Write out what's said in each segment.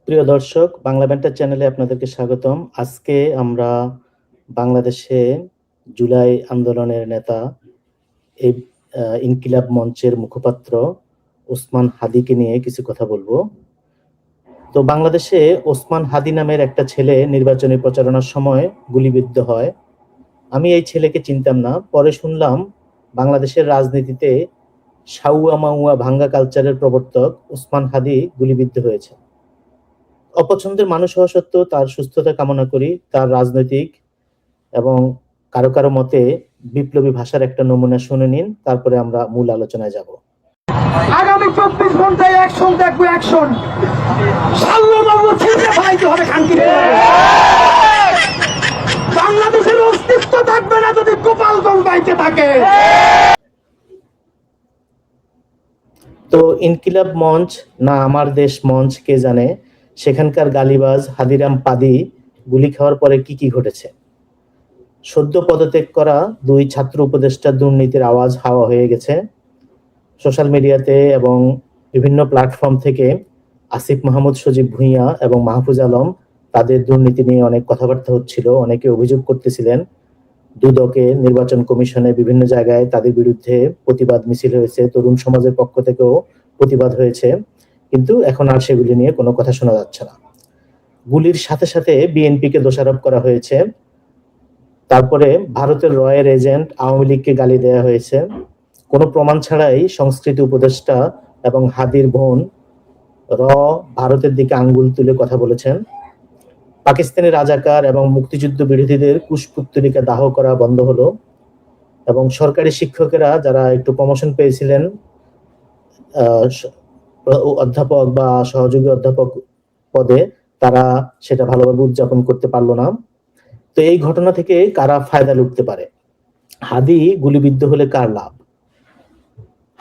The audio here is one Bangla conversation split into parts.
প্রিয় দর্শক, বাংলা ব্যান্টার চ্যানেলে আপনাদেরকে স্বাগতম। আজকে আমরা বাংলাদেশে জুলাই আন্দোলনের নেতা, এই ইনকিলাব মঞ্চের মুখপাত্র ওসমান হাদিকে নিয়ে কিছু কথা বলবো। তো বাংলাদেশে ওসমান হাদি নামের একটা ছেলে নির্বাচনী প্রচারণার সময় গুলিবিদ্ধ হয়। আমি এই ছেলেকে চিনতাম না, পরে শুনলাম বাংলাদেশের রাজনীতিতে সাউয়া মাউয়া ভাঙ্গা কালচারের প্রবর্তক ওসমান হাদি গুলিবিদ্ধ হয়েছে। অপছন্দের মানুষ হওয়া সত্ত্বেও তার সুস্থতা কামনা করি। তার রাজনৈতিক এবং কারো কারো মতে বিপ্লবী ভাষার একটা নমুনা শুনে নিন, তারপরে আমরা মূল আলোচনায় যাব। আগামী 24 ঘন্টায় অ্যাকশন দেখবো, অ্যাকশন। সাল্লাল্লাহু ছিঁড়ে ফেলাইতে হবে কাঙ্ক্ষিত। বাংলাদেশের অস্তিত্ব থাকবে না যদি গোপালগঞ্জ বাইতে থাকে। তো ইনকিলাব মঞ্চ না আমার দেশ মঞ্চ কে জানে, সেখানকার গালিবাজ হাদিরাম পাদি গুলি খাওয়ার পরে কি কি ঘটেছে। সদ্য পদত্যাগ করা 2 ছাত্র উপদেষ্টার দুর্নীতির আওয়াজ হাওয়া হয়ে গেছে। সোশ্যাল মিডিয়াতে এবং বিভিন্ন প্ল্যাটফর্ম থেকে আসিফ মাহমুদ সজীব ভুঁইয়া এবং মাহফুজ আলম তাদের দুর্নীতি নিয়ে অনেক কথাবার্তা হচ্ছিল। অনেকে অভিযোগ করতেছিলেন দুদকে, নির্বাচন কমিশনে বিভিন্ন জায়গায় তাদের বিরুদ্ধে প্রতিবাদ মিছিল হয়েছে, তরুণ সমাজের পক্ষ থেকেও প্রতিবাদ হয়েছে, কিন্তু এখন আর সেগুলি নিয়ে কোনো কথা শোনা যাচ্ছে না। গুলির সাথে সাথে বিএনপিকে দোষারোপ করা হয়েছে। তারপরে ভারতের রয়ের এজেন্ট আওয়ামী লীগকে গালি দেওয়া হয়েছে। কোনো প্রমাণ ছাড়াই সংস্কৃতি উপদেষ্টা এবং হাদির বোন ভারতের দিকে আঙ্গুল তুলে কথা বলেছেন। পাকিস্তানি রাজাকার এবং মুক্তিযুদ্ধ বিরোধীদের কুশপুত্তলিকা দাহ করা বন্ধ হলো এবং সরকারি শিক্ষকেরা যারা একটু প্রমোশন পেয়েছিলেন, অধ্যাপক বা সহযোগী অধ্যাপক পদে, তারা সেটা ভালোভাবে উদযাপন করতে পারলো না। তো এই ঘটনা থেকে কারা ফায়দা লুটতে পারে? হাদি গুলিবিদ্ধ হলে কার লাভ?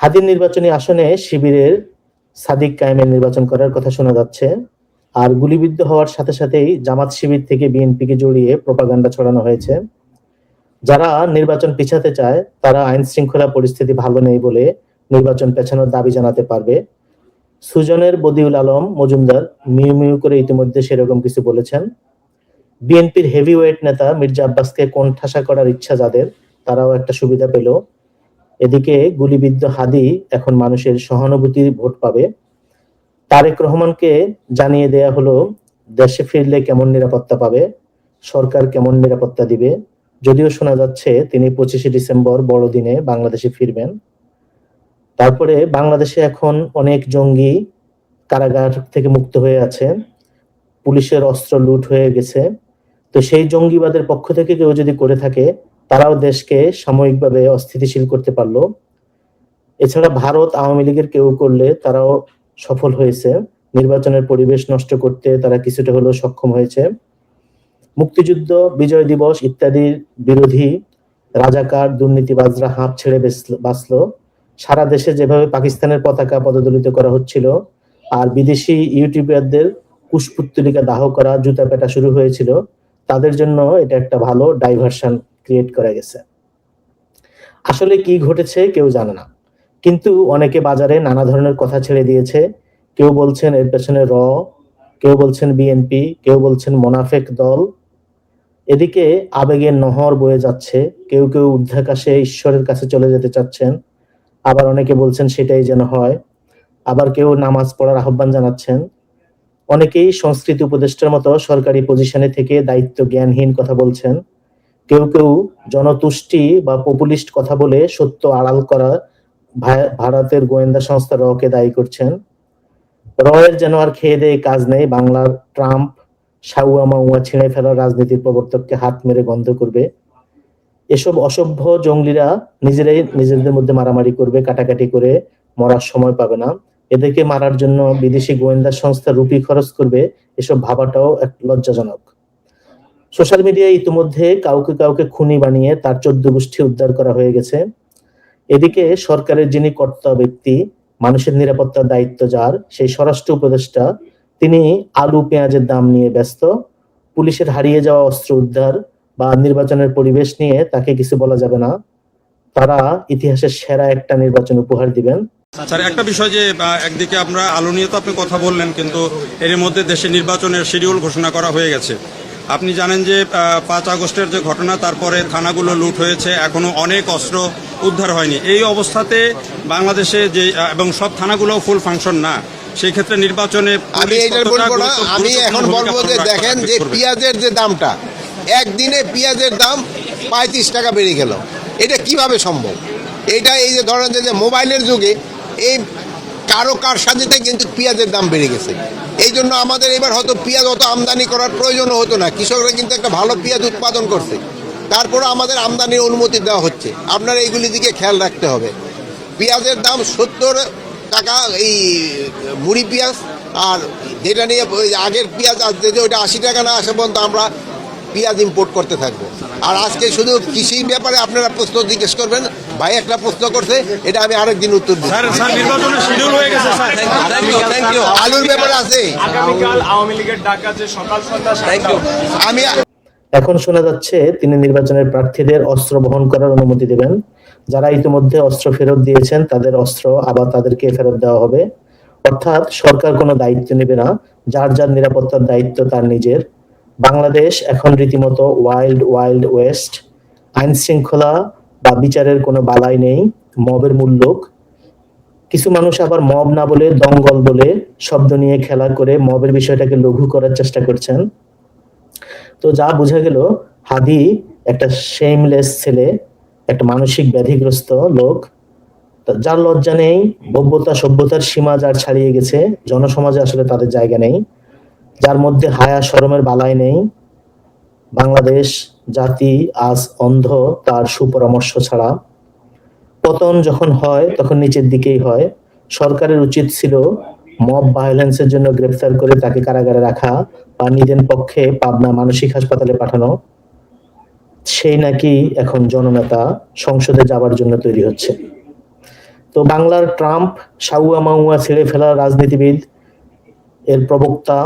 হাদির নির্বাচনী আসনে শিবিরের সাদিক কায়েমের নির্বাচন করার কথা শোনা যাচ্ছে। আর গুলিবিদ্ধ হওয়ার সাথে সাথেই জামাত শিবির থেকে বিএনপিকে জড়িয়ে প্রোপাগান্ডা ছড়ানো হয়েছে। যারা নির্বাচন পিছাতে চায় তারা আইন শৃঙ্খলা পরিস্থিতি ভালো নেই বলে নির্বাচন পেছানোর দাবি জানাতে পারবে। সুজনের বদিউল আলম মজুমদার মিউ মিউ করে ইতিমধ্যে সেরকম কিছু বলেছেন। বিএনপির হেভিওয়েট নেতা মির্জা আব্বাসকে কোণঠাসা করার ইচ্ছা যাদের, তারাও একটা সুবিধা পেল। এদিকে গুলিবিদ্ধ হাদি এখন মানুষের সহানুভূতির ভোট পাবে। তারেক রহমানকে জানিয়ে দেয়া হলো দেশে ফিরলে কেমন নিরাপত্তা পাবে, সরকার কেমন নিরাপত্তা দিবে। যদিও শোনা যাচ্ছে তিনি 25শে ডিসেম্বর বড়দিনে বাংলাদেশে ফিরবেন। তারপরে বাংলাদেশে এখন অনেক জঙ্গি কারাগার থেকে মুক্ত হয়ে আছে, পুলিশের অস্ত্র লুট হয়ে গেছে। তো সেই জঙ্গিবাদের পক্ষ থেকে কেউ যদি করে থাকে, তারাও দেশকে সাময়িকভাবে অস্থিতিশীল করতে পারলো। এছাড়া ভারত আওয়ামী লীগের কেউ করলে তারাও সফল হয়েছে, নির্বাচনের পরিবেশ নষ্ট করতে তারা কিছুটা হলেও সক্ষম হয়েছে। মুক্তিযুদ্ধ, বিজয় দিবস ইত্যাদির বিরোধী রাজাকার দুর্নীতিবাজরা হাঁপ ছেড়ে বাঁচলো। সারা দেশে যেভাবে পাকিস্তানের পতাকা পদদলিত করা হচ্ছিল আর বিদেশি ইউটিউবারদের কুশপুত্তলিকা দাহ করা, জুতা পেটা শুরু হয়েছিল, তাদের জন্য এটা একটা ভালো ডাইভারশন ক্রিয়েট করা গেছে। আসলে কি ঘটেছে কেউ জানে না, কিন্তু অনেকে বাজারে নানা ধরনের কথা ছেড়ে দিয়েছে। কেউ বলছেন এর পেছনে কেউ বলছেন বিএনপি, কেউ বলছেন মোনাফেক দল। এদিকে আবেগের নহর বয়ে যাচ্ছে, কেউ কেউ ঊর্ধ্বাকাশে ঈশ্বরের কাছে চলে যেতে চাচ্ছেন, আবার অনেকে বলছেন সেটাই যেন হয়, আবার কেউ নামাজ পড়ার আহ্বান জানাচ্ছেন। অনেকেই সংস্কৃতি উপদেষ্টার মতো সরকারি পজিশনে থেকে দায়িত্ব জ্ঞানহীন কথা বলছেন। কেউ কেউ জনতুষ্টি বা পপুলিস্ট কথা বলে সত্য আড়াল করা ভারতের গোয়েন্দা সংস্থা রকে দায়ী করছেন। রয়ের যেন আর খেয়ে দেয়ে কাজ নেই, বাংলার ট্রাম্প সাউয়া মাউয়া ছিঁড়ে ফেলার রাজনীতির প্রবর্তককে হাত মেরে বন্ধ করবে। এসব অসভ্য জঙ্গলিরা নিজেরাই নিজেদের মধ্যে মারামারি করবে, কাটাকাটি করে মরার সময় পাবে না। এদেরকে মারার জন্য বিদেশি গোয়েন্দা সংস্থা রুপি খরচ করবে, এসব ভাবাটাও এক লজ্জাজনক। সোশ্যাল মিডিয়ায় ইতিমধ্যে কাউকে কাউকে খুনি বানিয়ে তার 14 গোষ্ঠী উদ্ধার করা হয়ে গেছে। এদিকে সরকারের যিনি কর্তা ব্যক্তি, মানুষের নিরাপত্তার দায়িত্ব যার, সেই স্বরাষ্ট্র উপদেষ্টা, তিনি আলু পেঁয়াজের দাম নিয়ে ব্যস্ত। পুলিশের হারিয়ে যাওয়া অস্ত্র উদ্ধার বা নির্বাচনের পরিবেশ নিয়ে তাকে কিছু বলা যাবে না। তারা ইতিহাসের সেরা একটা নির্বাচন উপহার দিবেন। স্যার, একটা বিষয় যে একদিকে আমরা আলো নিয়ে তো আপনি কথা বললেন, কিন্তু এর মধ্যে দেশে নির্বাচনের শিডিউল ঘোষণা করা হয়ে গেছে। আপনি জানেন যে 5 আগস্টের যে ঘটনা, তারপরে থানাগুলো লুট হয়েছে, এখনো অনেক অস্ত্র উদ্ধার হয়নি। এই অবস্থাতে বাংলাদেশে যে এবং সব থানাগুলোও ফুল ফাংশন না, সেই ক্ষেত্রে নির্বাচনে আমি এটা বলবো না, আমি এখন বলবো যে দেখেন যে পেঁয়াজের যে দামটা, একদিনে পেঁয়াজের দাম 35 টাকা বেড়ে গেল। এটা কিভাবে সম্ভব? এটা এই যে ধরেন যে মোবাইলের যুগে এই কারো কারসাজিতে কিন্তু পেঁয়াজের দাম বেড়ে গেছে। এই জন্য আমাদের এবার হয়তো পেঁয়াজ অত আমদানি করার প্রয়োজনও হতো না। কৃষকরা কিন্তু একটা ভালো পেঁয়াজ উৎপাদন করছে, তারপরে আমাদের আমদানির অনুমতি দেওয়া হচ্ছে। আপনার এইগুলি দিকে খেয়াল রাখতে হবে। পেঁয়াজের দাম 70 টাকা এই মুড়ি পেঁয়াজ, আর যেটা নিয়ে আগের পেঁয়াজ যদি ওইটা 80 টাকা না আসে পর্যন্ত আমরা পেঁয়াজ ইম্পোর্ট করতে থাকবো। আর আজকে শুধু কৃষির ব্যাপারে আপনারা প্রশ্ন জিজ্ঞেস করবেন, ভাই একটা প্রশ্ন করছে, এটা আমি আরেকদিন উত্তর দিই। নির্বাচনের শিডিউল হয়ে গেছে স্যার। আলুর ব্যাপারে আছে, আগামীকাল আওয়ামী লীগের ডাকা যে সকাল সন্ধ্যা আমি এখন শোনা যাচ্ছে তিনি নির্বাচনের প্রার্থীদের অস্ত্র বহন করার অনুমতি দেবেন। যারা ইতিমধ্যে অস্ত্র ফেরত দিয়েছেন তাদের অস্ত্র আবার তাদেরকে ফেরত দেওয়া হবে। অর্থাৎ সরকার কোনো দায়িত্ব নেবে না, যার যার নিরাপত্তার দায়িত্ব তার নিজের। বাংলাদেশ এখন রীতিমতো ওয়াইল্ড ওয়েস্ট। আইন শৃঙ্খলা বা বিচারের কোনো বালাই নেই, মবের মূল্যক। কিছু মানুষ আবার মব না বলে দঙ্গল বলে শব্দ নিয়ে খেলা করে মবের বিষয়টাকে লঘু করার চেষ্টা করছেন। তো যা বোঝা গেল, হাদি একটা শেমলেস ছেলে, একটা মানসিক ব্যাধিগ্রস্ত লোক, যার লজ্জা নেই, ভব্যতা সভ্যতার সীমা যার ছাড়িয়ে গেছে, জনসমাজে আসলে তাদের জায়গা নেই, যার মধ্যে হায়া শরমের বালাই নেই। বাংলাদেশ জাতি আজ অন্ধ তার সুপরামর্শ ছাড়া। পতন যখন হয় তখন নিচের দিকেই হয়। সরকারের উচিত ছিল মব ভায়োলেন্সের জন্য গ্রেফতার করে তাকে কারাগারে রাখা বা নিজের পক্ষে পাবনা মানসিক হাসপাতালে পাঠানো। সেই নাকি এখন জননেতা, সংসদে যাবার জন্য তৈরি হচ্ছে। তো বাংলার ট্রাম্প, সাউয়া মাউয়া ছেড়ে ফেলা রাজনীতিবিদ, এর প্রবক্তা,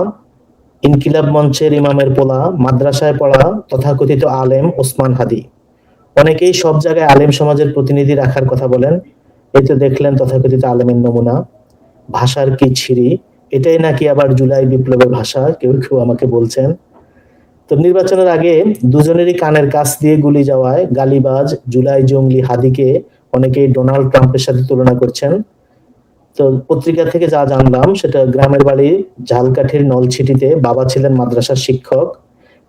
ইনকিলাব মঞ্চের ইমামের পোলা, মাদ্রাসায় পড়া তথাকথিত আলেম ওসমান হাদি। অনেকেই সব জায়গায় আলেম সমাজের প্রতিনিধি রাখার কথা বলেন। এই তো দেখলেন তথাকথিত আলেমের নমুনা। ভাষার কি ছিরি, এটাই নাকি আবার জুলাই বিপ্লবের ভাষা, কেউ কেউ আমাকে বলছেন। তো নির্বাচনের আগে দুজনেরই কানের কাছ দিয়ে গুলি যাওয়ায় গালিবাজ জুলাই জঙ্গলি হাদিকে অনেকেই ডোনাল্ড ট্রাম্পের সাথে তুলনা করছেন। তো পত্রিকা থেকে যা জানলাম, সেটা গ্রামের বাড়ি ঝালকাঠির নলছিটিতে বাবা ছিলেন মাদ্রাসার শিক্ষক।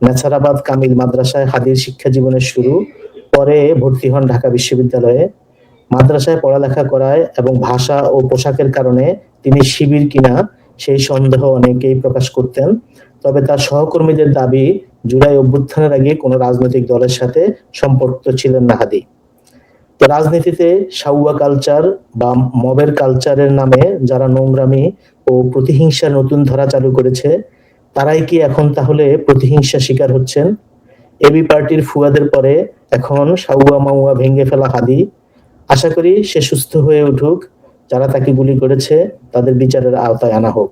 নেছারাবাদ কামিল মাদ্রাসায় হাদির শিক্ষা জীবনের শুরু, পরে ভর্তি হন ঢাকা বিশ্ববিদ্যালয়ে। মাদ্রাসায় পড়ালেখা করায় এবং ভাষা ও পোশাকের কারণে তিনি শিবির কিনা সেই সন্দেহ অনেকেই প্রকাশ করতেন। তবে তার সহকর্মীদের দাবি, জুলাই অভ্যুত্থানের আগে কোনো রাজনৈতিক দলের সাথে সম্পর্ক ছিলেন না হাদি। তো রাজনীতিতে সাউয়া কালচার বা মবের কালচারের নামে যারা নোংরামি ও প্রতিহিংসার নতুন ধারা চালু করেছে, তারাই কি এখন তাহলে প্রতিহিংসা শিকার হচ্ছেন? এবি পার্টির ফুয়াদের পরে এখন সাউয়া মাউয়া ভেঙে ফেলা হাদি। আশা করি সে সুস্থ হয়ে উঠুক, যারা তাকে গুলি করেছে তাদের বিচারের আওতায় আনা হোক।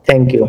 Thank you.